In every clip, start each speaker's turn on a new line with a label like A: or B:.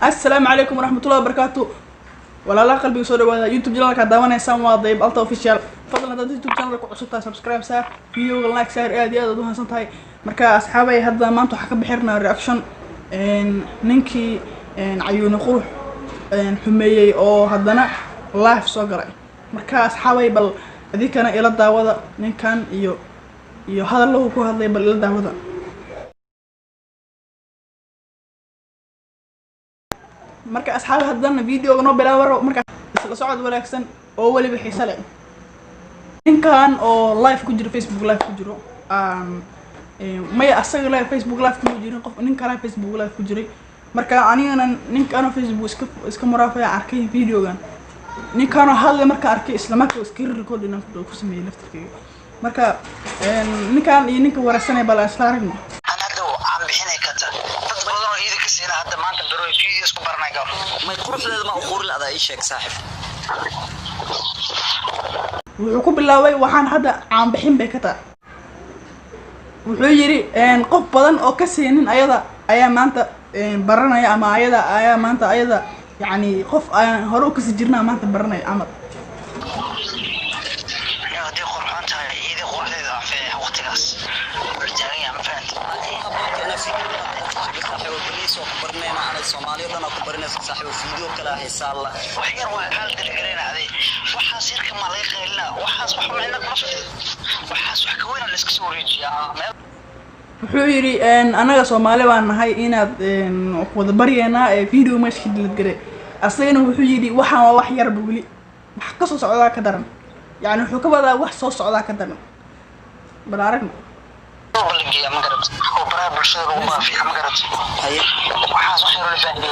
A: السلام عليكم ورحمة الله وبركاته. ولا لا قلبي صور وهذا يوتيوب جنرال كداوانا سام واضيب ألتا أوفيشال. فضلا هذا يوتيوب جنرال كعصبتها سبسكرايب سار فيديو لايك سار آدي هذا دوها سنتهاي مركا أصحابي هذا ما أنتو حكى بحرنا رياكشن ننكي عيون قروح حمية أو هذانا لايف صقري مركا أصحابي بل ذيك أنا إلى الدعوة نكان يو هذا اللي هو هذا بل إلى الدعوة marka asxaab hadana video no bilaawro marka isla socod wanaagsan oo wali bixisa leh ninkan oo live ku jiro Facebook live ku jiro may asaga live Facebook live ku jiro qof ninkan Facebook live ku jiray marka anigana ninkan Facebook iska muraafay arkay videogan ninkan hal marka arkay isla markaa iska record inaan ku sameeyay laftirkeyga marka ninkan iyo ninka waraysanay bal isla aragno
B: هذا ما أنت بروي فيديوز كبرنا قبل ما يقرف لهذا ما أقول لا هذا أي شيء صاحب
A: وعقوب الله وحان هذا عم بحين بكتا وحيري قف بدن أو كسينين أيام ما أنت برنا يا أما أيام ما أنت يعني قف هروك سجلنا ما أنت برنا يا أمر
B: يا دي قرحانتها إذا قرحتها في وقت ناس رجالية ما فهمت أنا في صاحب البوليس وخبرنا أنا الصومالي وأنا خبرنا صاحب الفيديو كلا حسال الله وحير وحال تلقينا هذه وحاسير كما لا يخيلنا وحاس وحنا عندك مصر وحاس وحكوينا اللي سكسوريج يا
A: وحيري أنا الصومالي وأنا هاي إنا وضبرينا فيديو مشهد للجري أصلاً وحيري وحنا وحير بقولي قصص على كدرن يعني حكم هذا وحصص على كدرن بالعربي
B: يا مقرب وبرا برشلونة وما في مقرب هي وحاس وحير الفيديو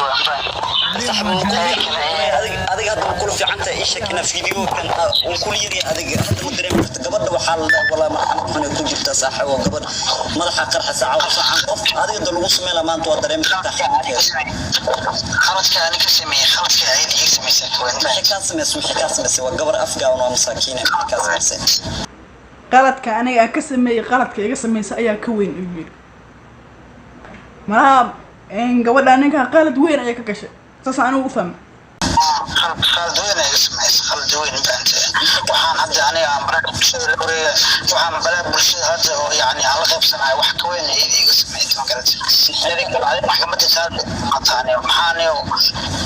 B: صاحب هذا هذا كله في عنده إيش كنا فيديو كان وكل يري هذا مدري قبل وحال ولا ما أنا كنت جبت صاحب وقبل ما راح أقرح ساعة وساعة هذا يدل وصل ما أنت ودري خلاص كان كسمي خلاص كان عيد يسمي سكوين حكاس مسي وقبل أفقا ومساكين حكاس مسي
A: qaladka aniga ka sameeyay qaladka iga sameysay ayaa ka weyn u yiri ma gabadha ninka qalad weyn ayaa ka gashay saas aan ugu fahmay
B: qalad weyn ayaa sameysay qalad weyn baanta waxaan hadda aniga amrad bulshada loriga waxaan balaa bulshada hadda oo yani aan la qaybsanahay wax ka weyn iga sameeyay magarad adiga baad maxkamadda saartay qataani maxaaniyo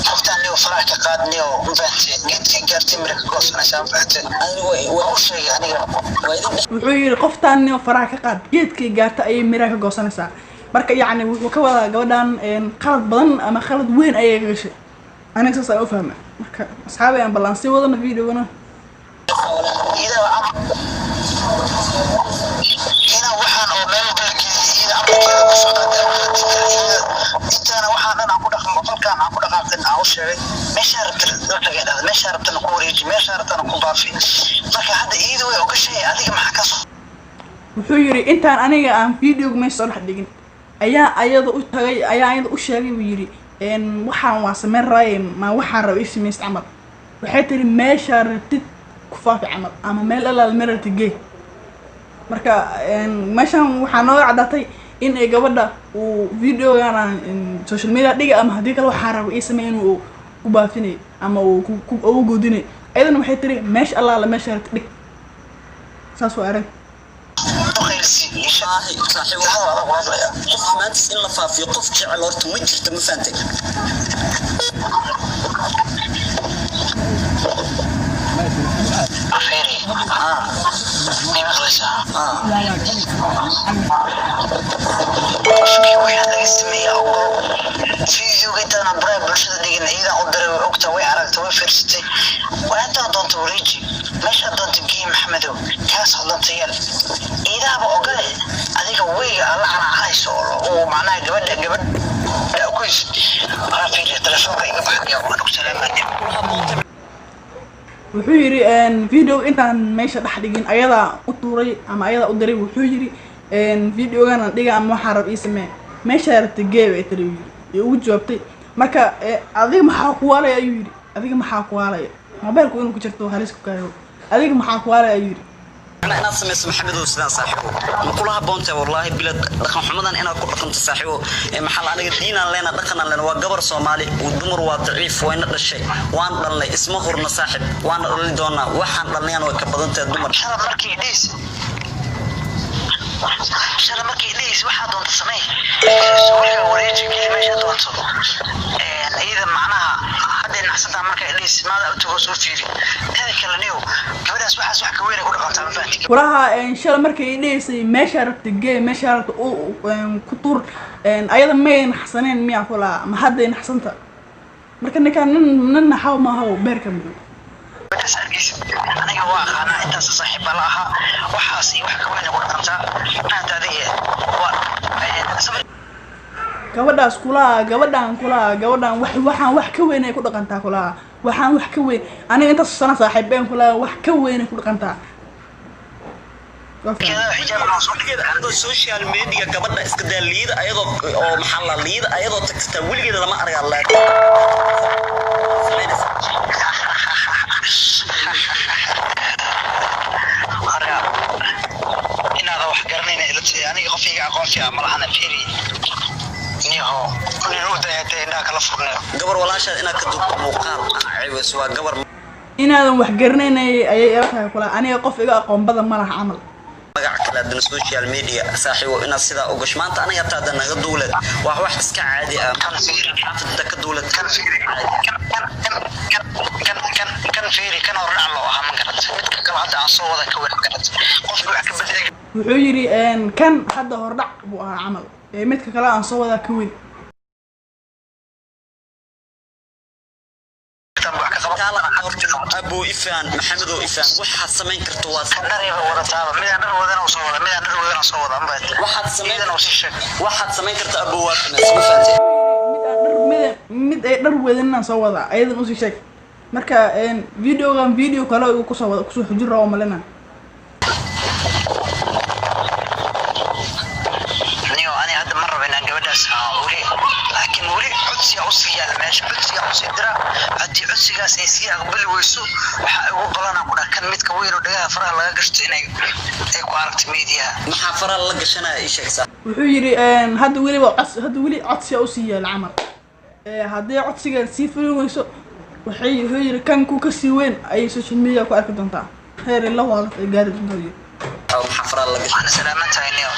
B: qoftaaniyo faraha ka qaadniyo baanta geedkii gaartay marka goosnaysan baanta aniga waa u sheegay aniga
A: wuxuu yiri qoftaaniyo faraha ka qaad geedkii gaartay ay miraha ka goosanaysaa marka yani wuxuu ka wadaa gabadhan qalad badan ama qalad weyn ayay ka gashay aniga saas aan u fahmay marka asxaabi aan balance wadana videogana
B: ida waxaan oo meel balkii ida abkeeda ku socdaa intana waxaan dhan ku dhaqmo qolkaan aan ku dhaqaaqin aan u sheegay meesha rabtan ku wareeji meesha rabtan ku baafi marka hadda ida way uga shay adiga maxaa ka soo
A: wuxuu yiri intaan aniga aan videoga meesha dhex dhigin ayaa ayada u tagay ayaa ayada u sheegay uu yiri waxaan waa sameyn raay ma waxaan rabay ismiis amal waxay tiri meesha rabtid ku faafi amal ama meel alaal marti gay marka meeshan waxaan noo cadatay in ay gabadha uu videogan social media dhiga ama hadii kale waxaan rabay ismeen uu ku baafinay ama uu ku goodinay ayadana waxay tiri meesha alaal meesha rabtid dhig saas waa arag
B: ما تسأل الله فافي قف جعل أرتم وجهت مفانتك أخيري مين مخلصة شوفي واحد اسمي أو فيديو قلت أنا براي برشة دقيقة إذا قدر وقتها ويعرفت ويفرستي وأنت أضنت وريجي ليش أضنت جيم محمدو كاس أضنت يل إذا بقول هذيك ويا الله أنا عايز ومعناه قبل لا كويس رافي التلفون يقف حقي وأنا سلام عليكم
A: wuxuu yiri video intaan meesha dhax dhigin ayada u tuuray ama ayada u diray wuxuu yiri videogan dhiga ama waxa rab ismee meesha rabtay geeb ay tiri iyo ugu jawaabtay marka adiga maxaa ku waalay ayuu yiri adiga maxaa ku waalay mobilku inuu ku jirto halis ku kaayo adiga maxaa ku waalay ayuu yiri
C: أنا سمعت محمد وسلام صاحبه نقولها بونته والله بلاد دخن حمدان أنا كل دخنت صاحبه محل أنا قدينا لنا دخنا لنا وجبر صومالي والدمر وضعيف وين الشيء وان ضل اسمه هرنا صاحب وان اللي دونا وحن ضلنا أنا وكبدنت الدمر
B: شرب مركي ليس شرب مركي ليس واحد دون تصميم سويها وريجي كيف ماشي دون صدق إذا معناها هذا نحسن مركي ليس ماذا أنتوا سوفيري هذا كلاميو كبدا أصبح صح كوير يقول قلت أنا فاهم
A: walaha إن شاء الله markay idheysay meesha rabta gee meesha rabta ku tur ayada may naxsaneen miyaa kula ma hadday naxsanta marka ninkan nin naxaw ma hawo beerka mid
B: بس أرجع أنا جوا أنا أنت صاحب لها وحاسي وحكوين يقول أنت أنت هذه
A: gabadhaas gabadhan waxaan wax ka weyn ay ku dhaqantaa kula waxaan wax ka weyn aniga inta sana saaxiibeen kula wax ka weyn ay ku dhaqantaa
B: كذا
C: عنده سوشيال ميديا قبل اسكدا ليد ايضا او محل ليد ايضا تكستا وليد لما ارجع الله
B: إن هذا واحد قرنينا يعني قفيق عقوفيا ملحنا فيري نيهو كل نودا يتينا كلا فرنا
C: قبر ولا شيء انا كدوب مقال انا عيوس waa قبر
A: inaadan wax garanaynay ayay tahay kula aniga qof iga aqoon badan ma laha camal
C: magac kala dan social media saaxiibo ina sida ugu shmaanta aniga taada naga dawlad wax iska caadi ah
B: kan fiiri
C: xafada ka dawlad
B: kan fiiri kan fiiri kan horna loo aha man garad midka kale hadda aan soo wada ka wada garad qof wax ka bedel
A: wuxuu yiri kan hadda hordhac buu ahaa camal midka kale aan soo wada ka weyn
C: أبو إفان محمد وإفان واحد سمين كرتو واسع
B: دريبه ولا تابع ميدان ودنا وصودا ميدان ودنا وصودا أمبات
C: واحد سمين
B: ميدان وشيشك
C: واحد سمين كرتو أبو واسع اسمه فانتي
A: mid ay dhar wedanaan soo wada ayadan u sii sheeg marka video kale uu ku soo wada ku soo xujin raawo malena
B: niyo ani hadda mar rabay inaan gabadhaas wali laakiin wali codsiga u siiya meesha codsiga u sii dira hadii codsigaas ay sii aqbali weyso waxa ugu balanaa ku dhakan midka weyn oo dhagaha faraha laga gashto inay ku aragto media
C: maxaa faraha la gashanaa ii sheegsaa
A: wuxuu yiri hadda wali codsiga u sii yaal camal haddii codsigan sii fulin weyso waxay yiri kan ku ka sii weyn ay social media ku arki doontaa heer la wada gaari doontaa
C: أو maxaa faraha la gashanaa
B: سلامتها niyo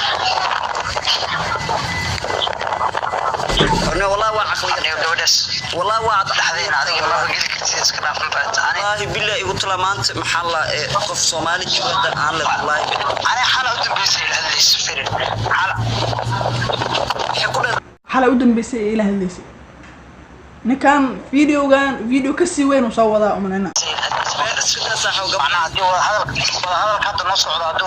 C: أنا والله وعقلي
B: niyo gabadhaas
C: والله وعد
B: dhaxdeena adiga ma geli kartid iska dhaafan baad ani
C: والله بالله يقول له ما أنت محل قف صومالي جوده عن والله
B: أنا حالة أدبيسي هذه السفير حالة
C: حكونا
A: xalay u dambeysay ila hadlaysay ninkan video ka sii weyn soo wada umanayna
B: معناها دي وهذا حتى نص عضو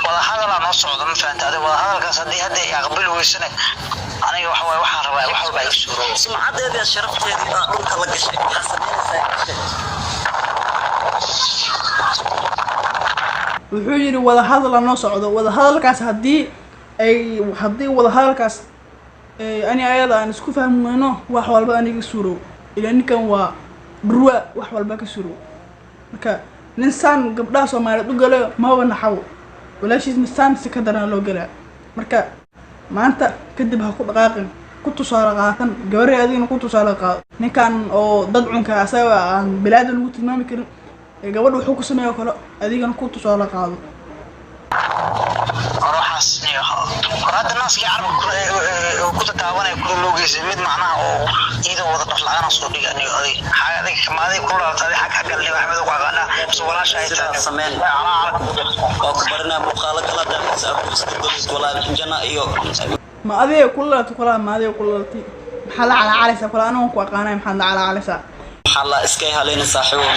B: وهذا نص عضو ما فهمت هذا وهذا كاس هدي يقبل ويسنه أنا وحوي وحن رباي وحوي بيسورو
C: سمعت هذه شرفت هذه دولك الله قشي حسنين
A: wuxuu yiri wada hadal noo socdo wada hadalkaas hadii wada hadalkaas ani ayada aan isku fahmayno wax walba aniga suuro ila ninkan waa burwa wax walba ka suuro marka ninsan gabdhaha Soomaaliyeed u galo ma wana xaw walaashiis nisaan si ka daran loo galaa marka maanta kadib ha ku dhaqaaqin ku tusaale qaatan gabar adigna ku tusaale qaad ninkan oo dad cunka asaga aan bilaad lagu tilmaami karin gabadhu wuxuu ku sameeyo kale adigana ku tusaale qaado
B: روحاس نيوها هذا الناس يعرف كل تعاون كل لوجيس مد معناها أو إذا وضعت في العالم صدق أني هذه حاجة ذيك ما ذي كل هذه حاجة اللي محمد وقعنا بس ولا شيء
C: سمين وكبرنا مخالك لا دمس أبوس ولا جنا إيو
A: ما أذي كلها ما أذي كلها محل على عالسة كلها أنا وقعنا محل على عالسة
C: حلا اسكي هالين صاحبه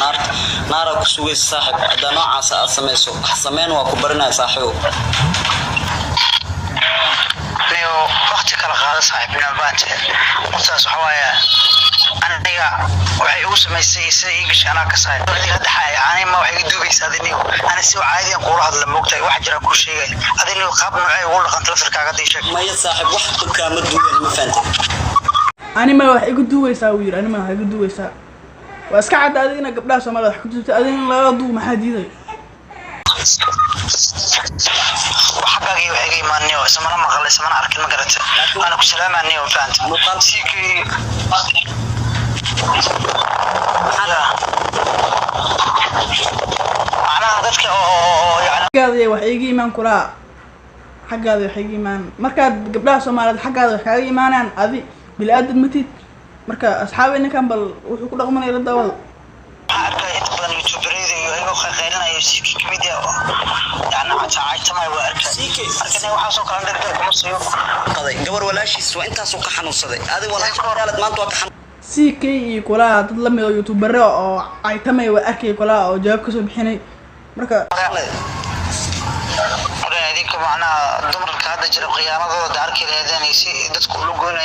C: نار كسوي صاحب هذا نوع عسى سميسو سمين وكبرنا صاحبه
B: نيو وقت كلا هذا صاحب من البنت متاز حوايا أنا نيجا وحي أوسم يسي إيش أنا كسائل هذا حاجة يعني ما وحي دوبيس هذا نيو أنا سوى عادي أقول هذا لما وقتي واحد جرى كل شيء هذا نيو خاب نوعي يقول لك أنت لفرك هذا يشك
C: ما يصاحب واحد كامل دوين ما فهمت
A: أنا ما وحي قدوة يساوي أنا ما وحي قدوة يساوي واسكع عاد أدينا قبلها سماه حكتت أدينا لا يضو محديدة
B: وحقاقي وحقي ما نيو اسمنا ما غلي اسمنا أركن ما قرأت أنا كسلام عني وفانت
C: مقال
B: سيكي أنا ذاتك يعني
A: حقاadii wax iiga imaan kulaa xaqaadii wax iiga imaan markaad gabdhaha Soomaaliyeed xaqaada wax kaaga imaanaan adi bil aadad matid marka asxaabay ninkan bal wuxuu ku dhaqmanay la daawada
B: أركي إتبان يوتيوبريد يو خيرنا يسيكي كميديا يعني عايتما وأركي
C: سيكي
B: أركي وحاسو كان درجة كمصيو
C: قضي قبر ولاashis waa intaas oo ka xanuunsaday adiga walaal maanta waa ka
A: CK iyo kulaa dad la mid ah YouTuber oo aytamay waa arkay kulaa oo jawaab ka soo bixinay marka
B: هذيك معناها دمر هذا جرب خيانة ده أركي لهذا نيسي ده كله قلنا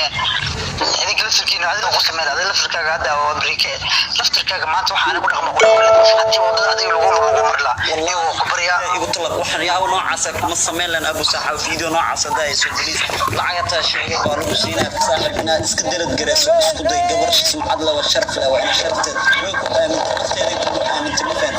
B: هذيك لفتركين هذا قسم هذا لفترك هذا وأمريكا لفترك ما توح أنا بقول لك ما أقول حتى وضع هذا يلقون رقم لا اللي هو كبرياء
C: قلت لك waxaan yaa noo casab ma sameyn lan abu saxaw video noo casada ay soo dilis lacagta sheegay oo lagu siinay saaxiibna iska dalad garayso isku day gabar sumcad la wa sharaf la wa in sharafteed way ku aamin qofteeda ku aamin tilifan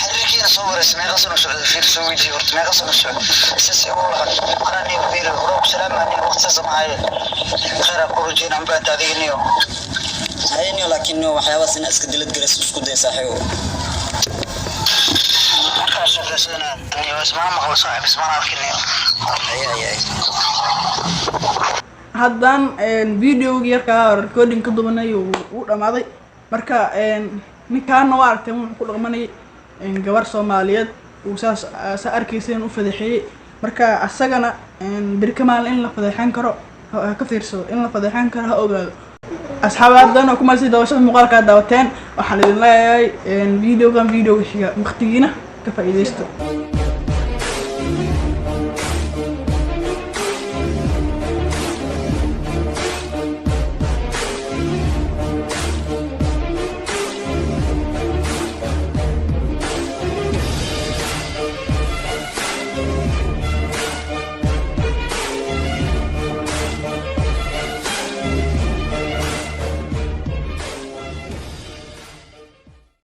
B: حركينا صور اسمه غسل وسعود في سويدي ورتمي غسل وسعود سيسي والله قراني وبيري وروك سلام عني وقت معاي خير أخرجين عم بعد هذه اليوم
C: hayniyo laakiin waxyaabo sina iska dalad garayso isku day saaxiibo
B: markaas shaqeysana niyo ismaan maqlo saaxiib ismaan arkinay
C: ay
A: haddaan videoga yarka recording ka dubanay uu dhamaaday marka ninkaan waa aragtay wuxuu ku dhaqmanay gabar Soomaaliyeed uu saas arkayseen u fadaxay marka asagana birkamaan in la fadaxan karo ka fiirso in la fadaxan karo ogaado asxaabadan oo kuma sii daawashada muuqaalka daawateen waxaan idin leeyahay videogan xiga waqtigiina ka faa'iideysto